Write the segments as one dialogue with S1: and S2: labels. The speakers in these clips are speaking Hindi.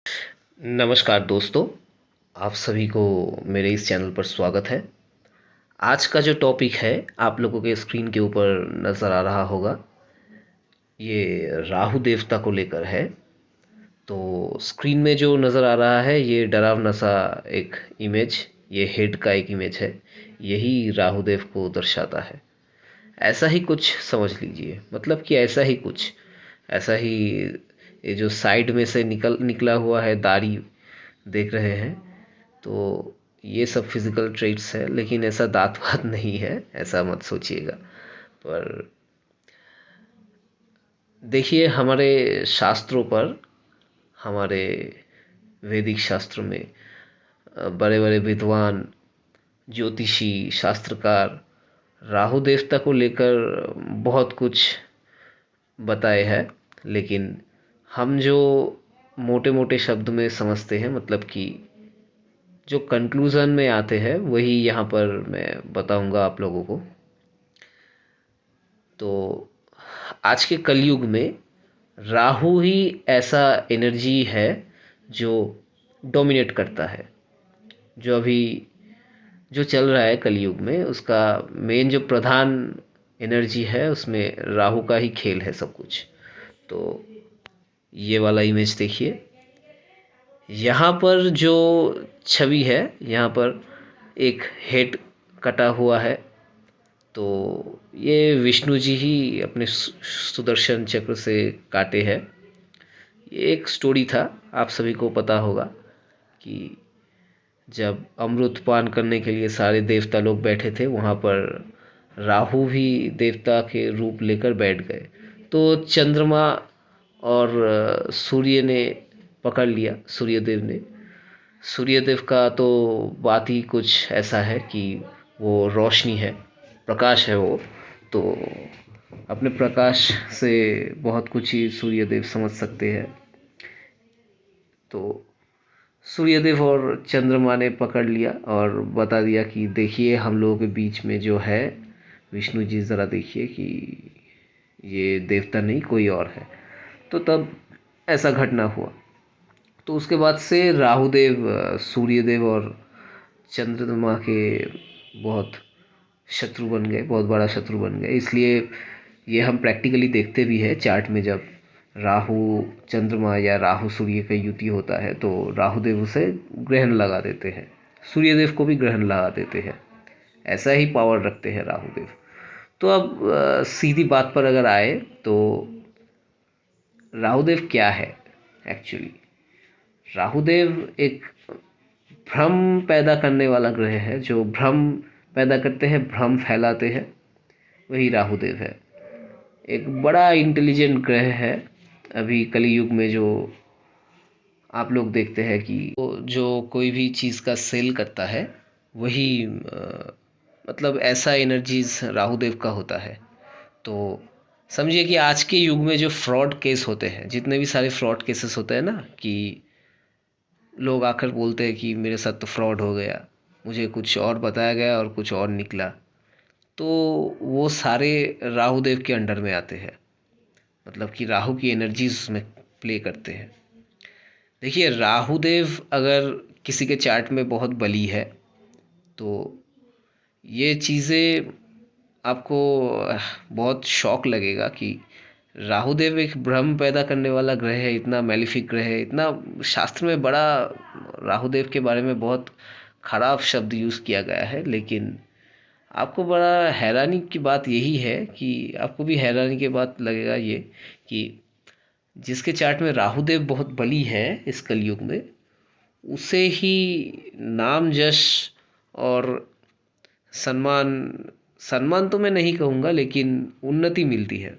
S1: नमस्कार दोस्तों, आप सभी को मेरे इस चैनल पर स्वागत है। आज का जो टॉपिक है आप लोगों के स्क्रीन के ऊपर नज़र आ रहा होगा, ये राहु देवता को लेकर है। तो स्क्रीन में जो नज़र आ रहा है ये डरावना सा एक इमेज, ये हेड का एक इमेज है। यही राहु देव को दर्शाता है। ऐसा ही कुछ समझ लीजिए, मतलब कि ऐसा ही ये जो साइड में से निकला हुआ है दाढ़ी देख रहे हैं, तो ये सब फिजिकल ट्रेट्स है, लेकिन ऐसा दांत वात नहीं है, ऐसा मत सोचिएगा। पर देखिए, हमारे शास्त्रों पर, हमारे वैदिक शास्त्र में बड़े बड़े विद्वान, ज्योतिषी, शास्त्रकार राहु देवता को लेकर बहुत कुछ बताए हैं। लेकिन हम जो मोटे मोटे शब्द में समझते हैं, मतलब कि जो कंक्लूज़न में आते हैं, वही यहाँ पर मैं बताऊंगा आप लोगों को। तो आज के कलयुग में राहु ही ऐसा एनर्जी है जो डोमिनेट करता है। जो अभी जो चल रहा है कलयुग में, उसका मेन जो प्रधान एनर्जी है, उसमें राहु का ही खेल है सब कुछ। तो ये वाला इमेज देखिए, यहाँ पर जो छवि है, यहाँ पर एक हेड कटा हुआ है। तो ये विष्णु जी ही अपने सुदर्शन चक्र से काटे हैं। ये एक स्टोरी था, आप सभी को पता होगा कि जब अमृत पान करने के लिए सारे देवता लोग बैठे थे, वहाँ पर राहु भी देवता के रूप लेकर बैठ गए। तो चंद्रमा और सूर्य ने पकड़ लिया, सूर्यदेव का तो बात ही कुछ ऐसा है कि वो रोशनी है, प्रकाश है वो। तो अपने प्रकाश से बहुत कुछ ही सूर्यदेव समझ सकते हैं। तो सूर्यदेव और चंद्रमा ने पकड़ लिया और बता दिया कि देखिए, हम लोगों के बीच में जो है विष्णु जी, ज़रा देखिए कि ये देवता नहीं कोई और है। तो तब ऐसा घटना हुआ। तो उसके बाद से राहुदेव सूर्यदेव और चंद्रमा के बहुत शत्रु बन गए, बहुत बड़ा शत्रु बन गए। इसलिए ये हम प्रैक्टिकली देखते भी है चार्ट में, जब राहु चंद्रमा या राहु सूर्य का युति होता है तो राहुदेव उसे ग्रहण लगा देते हैं, सूर्यदेव को भी ग्रहण लगा देते हैं। ऐसा ही पावर रखते हैं राहुदेव। तो अब सीधी बात पर अगर आए तो राहुदेव क्या है एक्चुअली। राहुदेव एक भ्रम पैदा करने वाला ग्रह है, जो भ्रम पैदा करते हैं, भ्रम फैलाते हैं, वही राहुदेव है। एक बड़ा इंटेलिजेंट ग्रह है। अभी कलयुग में जो आप लोग देखते हैं कि जो कोई भी चीज़ का सेल करता है, वही मतलब ऐसा एनर्जीज राहुदेव का होता है। तो समझिए कि आज के युग में जो फ्रॉड केस होते हैं, जितने भी सारे फ्रॉड केसेस होते हैं ना, कि लोग आकर बोलते हैं कि मेरे साथ तो फ्रॉड हो गया, मुझे कुछ और बताया गया और कुछ और निकला। तो वो सारे राहुदेव के अंडर में आते हैं, मतलब कि राहु की एनर्जीज उसमें प्ले करते हैं। देखिए, राहुदेव अगर किसी के चार्ट में बहुत बली है, तो ये चीज़ें आपको बहुत शॉक लगेगा कि राहुदेव एक भ्रम पैदा करने वाला ग्रह है, इतना मैलिफिक ग्रह है, इतना शास्त्र में बड़ा राहुदेव के बारे में बहुत खराब शब्द यूज़ किया गया है। लेकिन आपको बड़ा हैरानी की बात यही है कि आपको भी हैरानी की बात लगेगा ये कि जिसके चार्ट में राहुदेव बहुत बली है इस कलयुग में, उसे ही नाम यश और सम्मान, सम्मान तो मैं नहीं कहूँगा, लेकिन उन्नति मिलती है।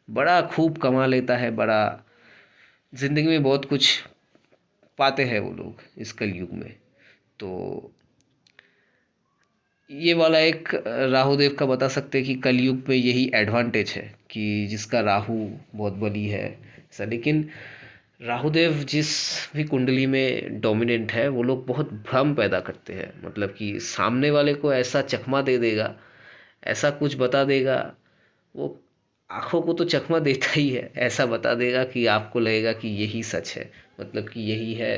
S1: बड़ा खूब कमा लेता है, बड़ा ज़िंदगी में बहुत कुछ पाते हैं वो लोग इस कलयुग में। तो ये वाला एक राहुदेव का बता सकते हैं कि कलयुग में यही एडवांटेज है कि जिसका राहु बहुत बली है ऐसा। लेकिन राहुदेव जिस भी कुंडली में डोमिनेंट है, वो लोग बहुत भ्रम पैदा करते हैं, मतलब कि सामने वाले को ऐसा चकमा दे देगा, ऐसा कुछ बता देगा, वो आँखों को तो चकमा देता ही है, ऐसा बता देगा कि आपको लगेगा कि यही सच है, मतलब कि यही है।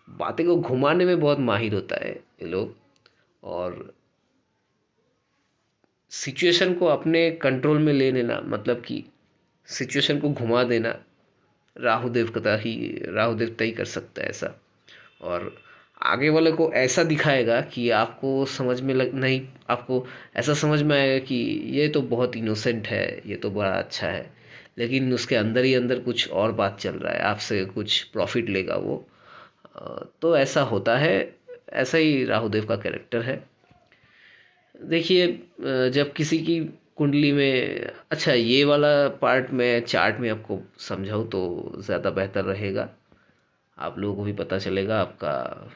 S1: बातें को घुमाने में बहुत माहिर होता है ये लोग, और सिचुएशन को अपने कंट्रोल में ले लेना, मतलब कि सिचुएशन को घुमा देना, राहुदेव तय कर सकता है ऐसा। और आगे वाले को ऐसा दिखाएगा कि आपको समझ में लग नहीं, आपको ऐसा समझ में आएगा कि ये तो बहुत इनोसेंट है, ये तो बड़ा अच्छा है, लेकिन उसके अंदर ही अंदर कुछ और बात चल रहा है, आपसे कुछ प्रॉफिट लेगा वो। तो ऐसा होता है, ऐसा ही राहुदेव का कैरेक्टर है। देखिए, जब किसी की कुंडली में, अच्छा ये वाला पार्ट में चार्ट में आपको समझाऊँ तो ज़्यादा बेहतर रहेगा, आप लोगों को भी पता चलेगा आपका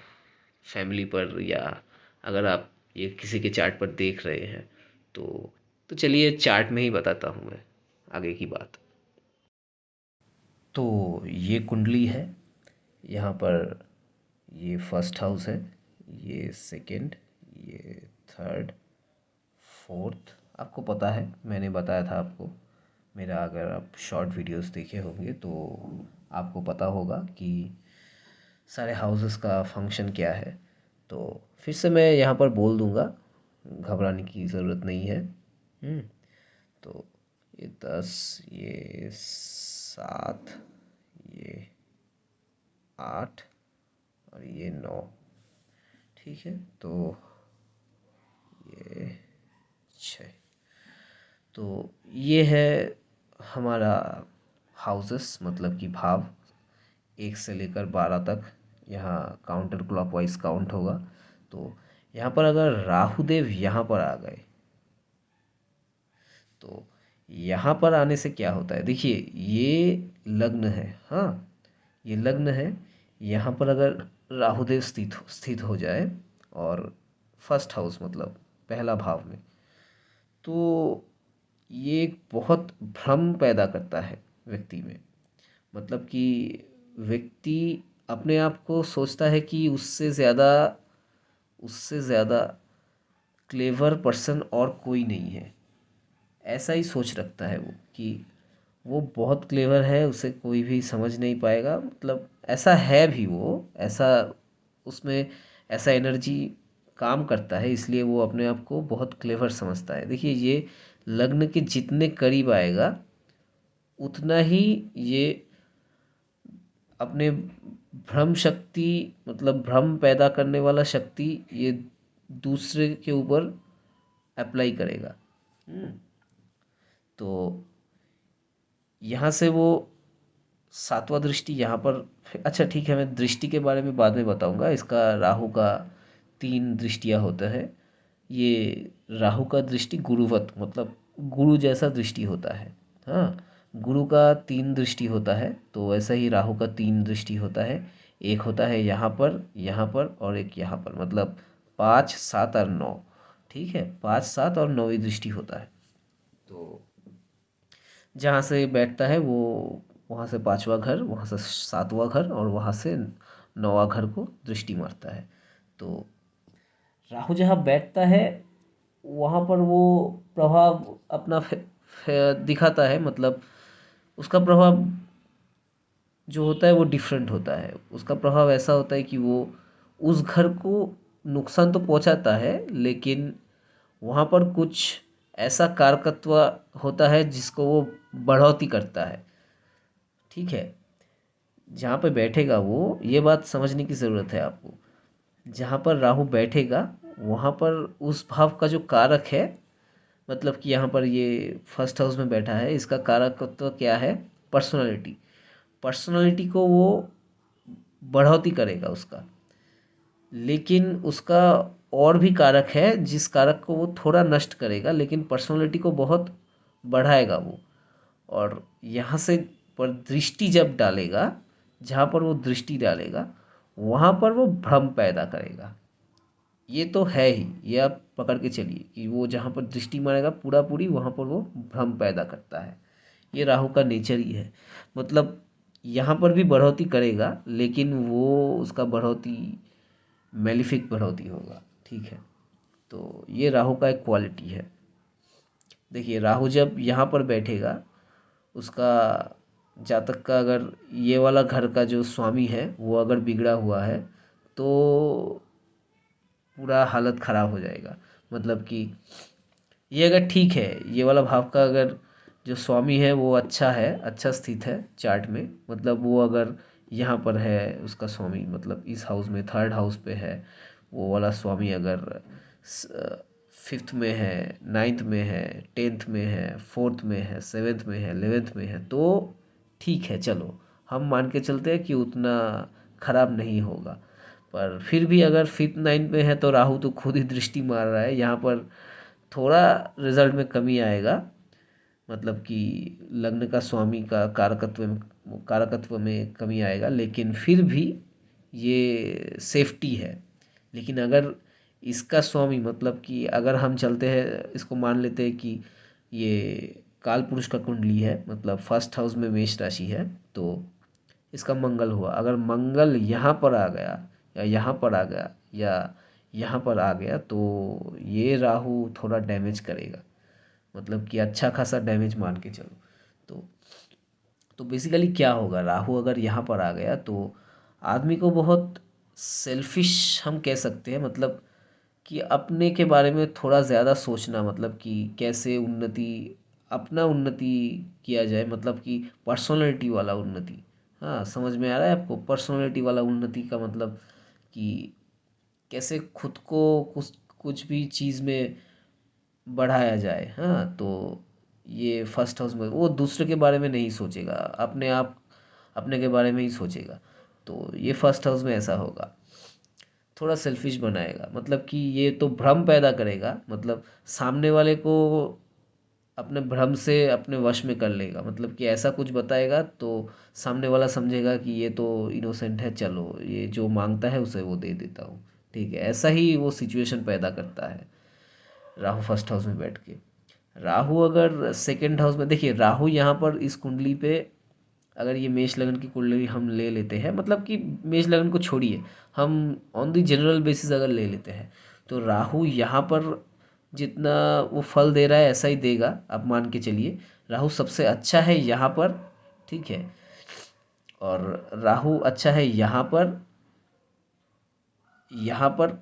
S1: फैमिली पर, या अगर आप ये किसी के चार्ट पर देख रहे हैं तो चलिए चार्ट में ही बताता हूँ मैं आगे की बात। तो ये कुंडली है, यहाँ पर ये फर्स्ट हाउस है, ये सेकंड, ये थर्ड, फोर्थ। आपको पता है, मैंने बताया था आपको, मेरा अगर आप शॉर्ट वीडियोस देखे होंगे तो आपको पता होगा कि सारे हाउसेस का फंक्शन क्या है। तो फिर से मैं यहाँ पर बोल दूँगा, घबराने की ज़रूरत नहीं है। तो ये 10, ये 7, ये 8 और ये 9, ठीक है। तो ये 6, तो ये है हमारा हाउसेस, मतलब कि भाव, 1 से लेकर 12 तक। यहाँ काउंटर क्लॉकवाइज काउंट होगा। तो यहाँ पर अगर राहुदेव यहाँ पर आ गए तो यहाँ पर आने से क्या होता है, देखिए ये लग्न है, हाँ ये लग्न है। यहाँ पर अगर राहुदेव स्थित हो जाए, और फर्स्ट हाउस मतलब पहला भाव में, तो ये एक बहुत भ्रम पैदा करता है व्यक्ति में। मतलब कि व्यक्ति अपने आप को सोचता है कि उससे ज़्यादा क्लेवर पर्सन और कोई नहीं है। ऐसा ही सोच रखता है वो, कि वो बहुत क्लेवर है, उसे कोई भी समझ नहीं पाएगा, मतलब ऐसा है भी वो, ऐसा उसमें ऐसा एनर्जी काम करता है, इसलिए वो अपने आप को बहुत क्लेवर समझता है। देखिए, ये लग्न के जितने करीब आएगा उतना ही ये अपने भ्रम शक्ति, मतलब भ्रम पैदा करने वाला शक्ति, ये दूसरे के ऊपर अप्लाई करेगा। हम्म, तो यहाँ से वो सातवां दृष्टि यहाँ पर, अच्छा ठीक है, मैं दृष्टि के बारे में बाद में बताऊंगा। इसका राहु का 3 दृष्टियाँ होता है। ये राहु का दृष्टि गुरुवत, मतलब गुरु जैसा दृष्टि होता है। हाँ, गुरु का 3 दृष्टि होता है, तो वैसा ही राहु का 3 दृष्टि होता है। एक होता है यहाँ पर और एक यहाँ पर, मतलब 5, 7 और 9। ठीक है, 5, 7 और 9वीं दृष्टि होता है। तो जहाँ से बैठता है वो, वहाँ से 5वां घर, वहाँ से 7वां घर और वहाँ से 9वां घर को दृष्टि मारता है। तो राहु जहाँ बैठता है वहाँ पर वो प्रभाव अपना दिखाता है, मतलब उसका प्रभाव जो होता है वो डिफरेंट होता है। उसका प्रभाव ऐसा होता है कि वो उस घर को नुकसान तो पहुंचाता है, लेकिन वहाँ पर कुछ ऐसा कारकत्व होता है जिसको वो बढ़ोतरी करता है। ठीक है, जहाँ पे बैठेगा वो, ये बात समझने की ज़रूरत है आपको। जहाँ पर राहु बैठेगा वहाँ पर उस भाव का जो कारक है, मतलब कि यहाँ पर ये फर्स्ट हाउस में बैठा है, इसका कारकत्व क्या है, पर्सनालिटी। पर्सनालिटी को वो बढ़ोतरी करेगा उसका, लेकिन उसका और भी कारक है जिस कारक को वो थोड़ा नष्ट करेगा, लेकिन पर्सनालिटी को बहुत बढ़ाएगा वो। और यहाँ से पर दृष्टि जब डालेगा, जहाँ पर वो दृष्टि डालेगा वहाँ पर वो भ्रम पैदा करेगा। ये तो है ही, ये आप पकड़ के चलिए कि वो जहाँ पर दृष्टि मारेगा पूरा पूरी, वहाँ पर वो भ्रम पैदा करता है। ये राहु का नेचर ही है। मतलब यहाँ पर भी बढ़ोतरी करेगा, लेकिन वो उसका बढ़ोतरी मेलिफिक बढ़ोतरी होगा। ठीक है, तो ये राहु का एक क्वालिटी है। देखिए राहु जब यहाँ पर बैठेगा, उसका जातक का अगर ये वाला घर का जो स्वामी है वो अगर बिगड़ा हुआ है तो पूरा हालत ख़राब हो जाएगा। मतलब कि ये अगर ठीक है, ये वाला भाव का अगर जो स्वामी है वो अच्छा है, अच्छा स्थित है चार्ट में, मतलब वो अगर यहाँ पर है उसका स्वामी, मतलब इस हाउस में थर्ड हाउस पे है, वो वाला स्वामी अगर फिफ्थ में है, नाइन्थ में है, टेंथ में है, फोर्थ में है, सेवेंथ में है, 11th में है, तो ठीक है, चलो हम मान के चलते हैं कि उतना खराब नहीं होगा। पर फिर भी अगर फिफ्थ नाइन्थ में है तो राहु तो खुद ही दृष्टि मार रहा है, यहाँ पर थोड़ा रिजल्ट में कमी आएगा। मतलब कि लग्न का स्वामी का कारकत्व में कमी आएगा, लेकिन फिर भी ये सेफ्टी है। लेकिन अगर इसका स्वामी, मतलब कि अगर हम चलते हैं, इसको मान लेते हैं कि ये काल पुरुष का कुंडली है, मतलब फर्स्ट हाउस में मेष राशि है, तो इसका मंगल हुआ, अगर मंगल यहाँ पर आ गया या यहाँ पर आ गया या यहाँ पर आ गया तो ये राहु थोड़ा डैमेज करेगा। मतलब कि अच्छा खासा डैमेज मान के चलो। तो बेसिकली क्या होगा, राहु अगर यहाँ पर आ गया तो आदमी को बहुत सेल्फिश हम कह सकते हैं, मतलब कि अपने के बारे में थोड़ा ज़्यादा सोचना, मतलब कि कैसे अपना उन्नति किया जाए, मतलब कि पर्सनालिटी वाला उन्नति। हाँ, समझ में आ रहा है आपको, पर्सनालिटी वाला उन्नति का मतलब कि कैसे खुद को कुछ कुछ भी चीज़ में बढ़ाया जाए। हाँ, तो ये फर्स्ट हाउस में वो दूसरे के बारे में नहीं सोचेगा, अपने के बारे में ही सोचेगा। तो ये फर्स्ट हाउस में ऐसा होगा, थोड़ा सेल्फिश बनाएगा, मतलब कि ये तो भ्रम पैदा करेगा, मतलब सामने वाले को अपने भ्रम से अपने वश में कर लेगा। मतलब कि ऐसा कुछ बताएगा तो सामने वाला समझेगा कि ये तो इनोसेंट है, चलो ये जो मांगता है उसे वो दे देता हूँ। ठीक है, ऐसा ही वो सिचुएशन पैदा करता है राहु फर्स्ट हाउस में बैठ के। राहु अगर सेकंड हाउस में, देखिए राहु यहाँ पर इस कुंडली पे, अगर ये मेष लगन की कुंडली हम ले लेते हैं, मतलब कि मेष लगन को छोड़िए, हम ऑन द जनरल बेसिस अगर ले लेते हैं, तो राहु यहाँ पर जितना वो फल दे रहा है ऐसा ही देगा, आप मान के चलिए। राहु सबसे अच्छा है यहाँ पर, ठीक है, और राहु अच्छा है यहाँ पर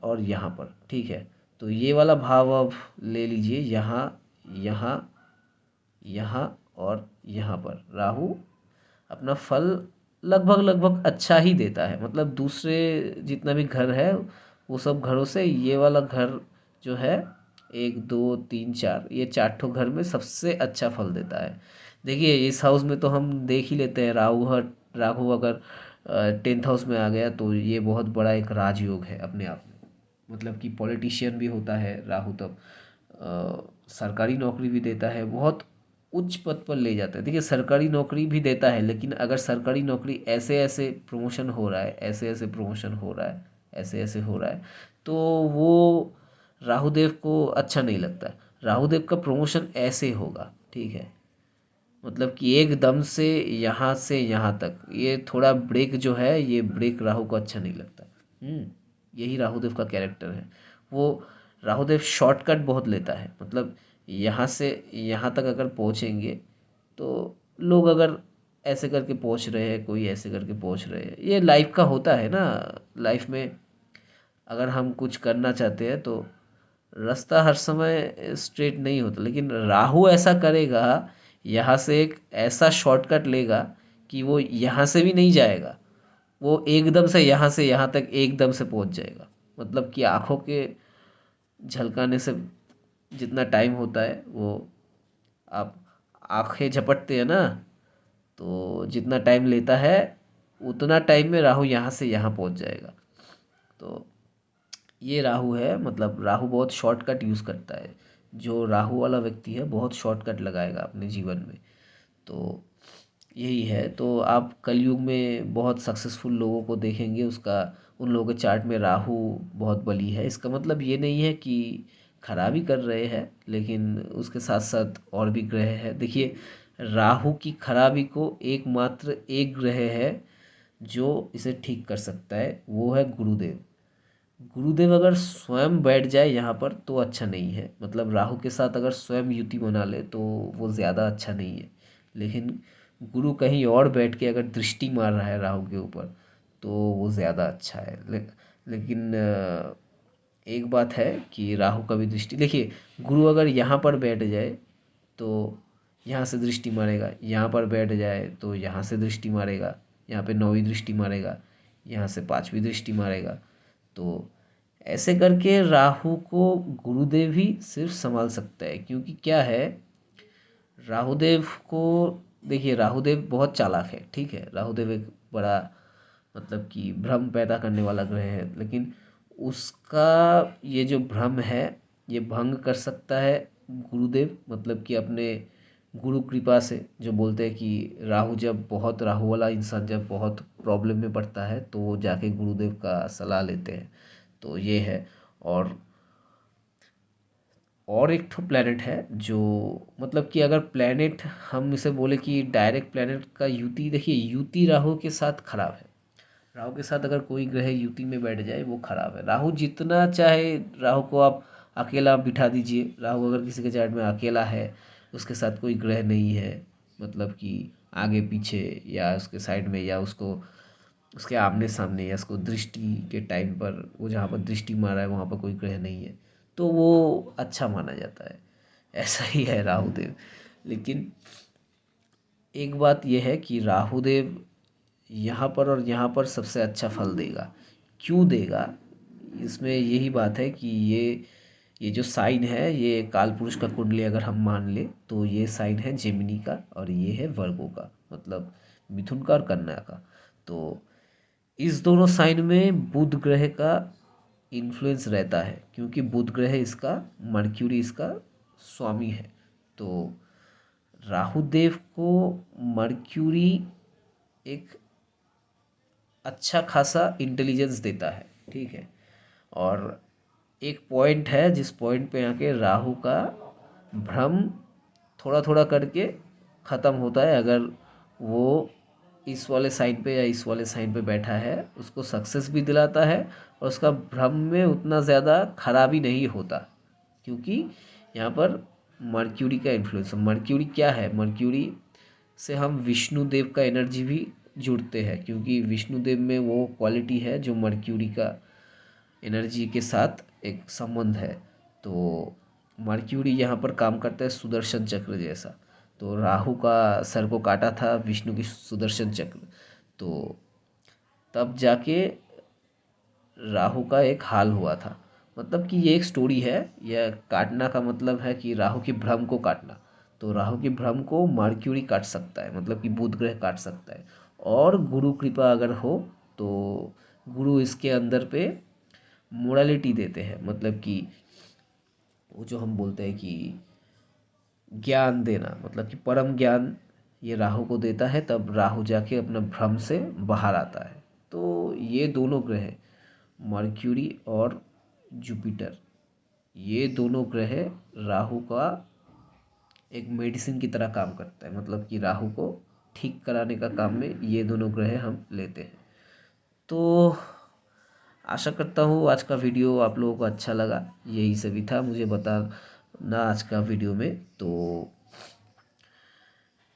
S1: और यहाँ पर, ठीक है। तो ये वाला भाव अब ले लीजिए, यहाँ, यहाँ, यहाँ और यहाँ पर राहु अपना फल लगभग लगभग अच्छा ही देता है। मतलब दूसरे जितना भी घर है वो सब घरों से ये वाला घर जो है, एक दो तीन चार, ये चार घर में सबसे अच्छा फल देता है। देखिए इस हाउस में तो हम देख ही लेते हैं, राहु अगर 10th हाउस में आ गया तो ये बहुत बड़ा एक राजयोग है अपने आप में। मतलब कि पॉलिटिशियन भी होता है राहु तब, सरकारी नौकरी भी देता है, बहुत उच्च पद पर ले जाता है। देखिए सरकारी नौकरी भी देता है, लेकिन अगर सरकारी नौकरी ऐसे ऐसे प्रमोशन हो रहा है, ऐसे ऐसे प्रमोशन हो रहा है, ऐसे ऐसे हो रहा है, तो वो राहुदेव को अच्छा नहीं लगता। राहुदेव का प्रमोशन ऐसे होगा, ठीक है, मतलब कि एकदम से यहाँ तक ये थोड़ा ब्रेक जो है, ये ब्रेक राहु को अच्छा नहीं लगता। यही राहुदेव का कैरेक्टर है। वो राहुदेव शॉर्टकट बहुत लेता है, मतलब यहाँ से यहाँ तक अगर पहुँचेंगे तो लोग अगर ऐसे करके पहुँच रहे हैं, कोई ऐसे करके पहुँच रहे हैं, ये लाइफ का होता है ना। लाइफ में अगर हम कुछ करना चाहते हैं तो रास्ता हर समय स्ट्रेट नहीं होता, लेकिन राहु ऐसा करेगा, यहाँ से एक ऐसा शॉर्टकट लेगा कि वो यहाँ से भी नहीं जाएगा, वो एकदम से यहाँ तक एकदम से पहुँच जाएगा। मतलब कि आँखों के झलकाने से जितना टाइम होता है, वो आप आँखें झपटते हैं ना, तो जितना टाइम लेता है उतना टाइम में राहु यहाँ से यहाँ पहुँच जाएगा। तो ये राहु है, मतलब राहु बहुत शॉर्टकट यूज़ करता है। जो राहु वाला व्यक्ति है बहुत शॉर्टकट लगाएगा अपने जीवन में। तो यही है, तो आप कलयुग में बहुत सक्सेसफुल लोगों को देखेंगे, उसका उन लोगों के चार्ट में राहु बहुत बली है। इसका मतलब ये नहीं है कि खराबी कर रहे हैं, लेकिन उसके साथ साथ और भी ग्रह है। देखिए राहु की खराबी को एकमात्र एक ग्रह है जो इसे ठीक कर सकता है, वो है गुरुदेव। गुरुदेव अगर स्वयं बैठ जाए यहाँ पर तो अच्छा नहीं है, मतलब राहु के साथ अगर स्वयं युति बना ले तो वो ज़्यादा अच्छा नहीं है। लेकिन गुरु कहीं और बैठ के अगर दृष्टि मार रहा है राहु के ऊपर तो वो ज़्यादा अच्छा है। लेकिन एक बात है कि राहु का भी दृष्टि देखिए, गुरु अगर यहाँ पर बैठ जाए तो यहाँ से दृष्टि मारेगा, यहाँ पर बैठ जाए तो यहाँ से दृष्टि मारेगा, यहाँ पे 9वीं दृष्टि मारेगा, यहाँ से 5वीं दृष्टि मारेगा। तो ऐसे करके राहु को गुरुदेव ही सिर्फ संभाल सकता है, क्योंकि क्या है, राहुदेव को देखिए, राहुदेव बहुत चालाक है, ठीक है, राहुदेव एक बड़ा मतलब कि भ्रम पैदा करने वाला ग्रह है, लेकिन उसका ये जो भ्रम है ये भंग कर सकता है गुरुदेव, मतलब कि अपने गुरु कृपा से। जो बोलते हैं कि राहु वाला इंसान जब बहुत प्रॉब्लम में पड़ता है तो वो जाके गुरुदेव का सलाह लेते हैं। तो ये है। और एक ठो प्लेनेट है जो, मतलब कि अगर प्लेनेट हम इसे बोले कि डायरेक्ट प्लेनेट का युति, देखिए युति राहु के साथ खराब है। राहु के साथ अगर कोई ग्रह युति में बैठ जाए वो खराब है। राहु जितना चाहे, राहु को आप अकेला बिठा दीजिए, राहु अगर किसी के चार्ट में अकेला है, उसके साथ कोई ग्रह नहीं है, मतलब कि आगे पीछे या उसके साइड में या उसको उसके आमने सामने या उसको दृष्टि के टाइम पर वो जहाँ पर दृष्टि मारा है वहाँ पर कोई ग्रह नहीं है, तो वो अच्छा माना जाता है। ऐसा ही है राहुदेव। लेकिन एक बात यह है कि राहुदेव यहाँ पर और यहाँ पर सबसे अच्छा फल देगा। क्यों देगा, इसमें यही बात है कि ये जो साइन है, ये कालपुरुष का कुंडली अगर हम मान ले तो ये साइन है जेमिनी का और ये है वर्गो का, मतलब मिथुन का और कन्या का। तो इस दोनों साइन में बुध ग्रह का इन्फ्लुएंस रहता है, क्योंकि बुध ग्रह इसका, मर्क्यूरी इसका स्वामी है। तो राहुदेव को मर्क्यूरी एक अच्छा खासा इंटेलिजेंस देता है, ठीक है। और एक पॉइंट है जिस पॉइंट पे आके राहु का भ्रम थोड़ा थोड़ा करके ख़त्म होता है। अगर वो इस वाले साइड पे या इस वाले साइड पे बैठा है, उसको सक्सेस भी दिलाता है और उसका भ्रम में उतना ज़्यादा खराबी नहीं होता, क्योंकि यहाँ पर मर्क्यूरी का इन्फ्लुएंस। मर्क्यूरी क्या है, मर्क्यूरी से हम विष्णु देव का एनर्जी भी जुड़ते हैं, क्योंकि विष्णु देव में वो क्वालिटी है जो मर्क्यूरी का एनर्जी के साथ एक संबंध है। तो मर्क्यूरी यहाँ पर काम करता है सुदर्शन चक्र जैसा। तो राहु का सर को काटा था विष्णु की सुदर्शन चक्र, तो तब जाके राहु का एक हाल हुआ था। मतलब कि ये एक स्टोरी है, यह काटना का मतलब है कि राहु की भ्रम को काटना। तो राहु की भ्रम को मर्क्यूरी काट सकता है, मतलब कि बुध ग्रह काट सकता है। और गुरु कृपा अगर हो तो गुरु इसके अंदर पे मोरालिटी देते हैं, मतलब कि वो जो हम बोलते हैं कि ज्ञान देना, मतलब कि परम ज्ञान ये राहु को देता है, तब राहु जाके अपना भ्रम से बाहर आता है। तो ये दोनों ग्रह, मर्क्यूरी और जुपिटर, ये दोनों ग्रह राहु का एक मेडिसिन की तरह काम करता है, मतलब कि राहु को ठीक कराने का काम में ये दोनों ग्रह हम लेते हैं। तो आशा करता हूँ आज का वीडियो आप लोगों को अच्छा लगा। यही सभी था मुझे बताना आज का वीडियो में। तो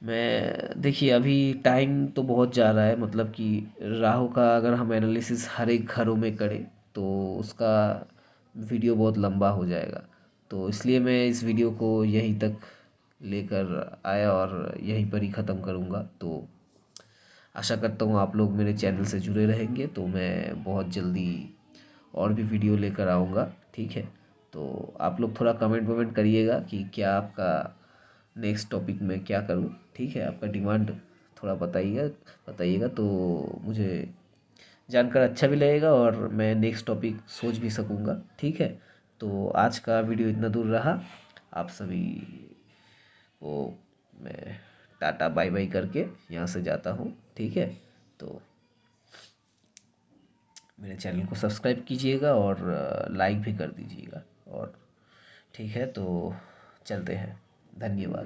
S1: मैं देखिए, अभी टाइम तो बहुत जा रहा है, मतलब कि राहु का अगर हम एनालिसिस हर एक घरों में करें तो उसका वीडियो बहुत लंबा हो जाएगा। तो इसलिए मैं इस वीडियो को यहीं तक लेकर आया और यहीं पर ही ख़त्म करूँगा। तो आशा करता हूँ आप लोग मेरे चैनल से जुड़े रहेंगे, तो मैं बहुत जल्दी और भी वीडियो लेकर आऊँगा, ठीक है। तो आप लोग थोड़ा कमेंट वमेंट करिएगा कि क्या आपका नेक्स्ट टॉपिक में क्या करूँ, ठीक है। आपका डिमांड थोड़ा बताइएगा तो मुझे जानकर अच्छा भी लगेगा और मैं नेक्स्ट टॉपिक सोच भी सकूँगा, ठीक है। तो आज का वीडियो इतना दूर रहा। आप सभी को मैं टाटा बाय बाय करके यहाँ से जाता हूँ, ठीक है। तो मेरे चैनल को सब्सक्राइब कीजिएगा और लाइक भी कर दीजिएगा, और ठीक है, तो चलते हैं। धन्यवाद।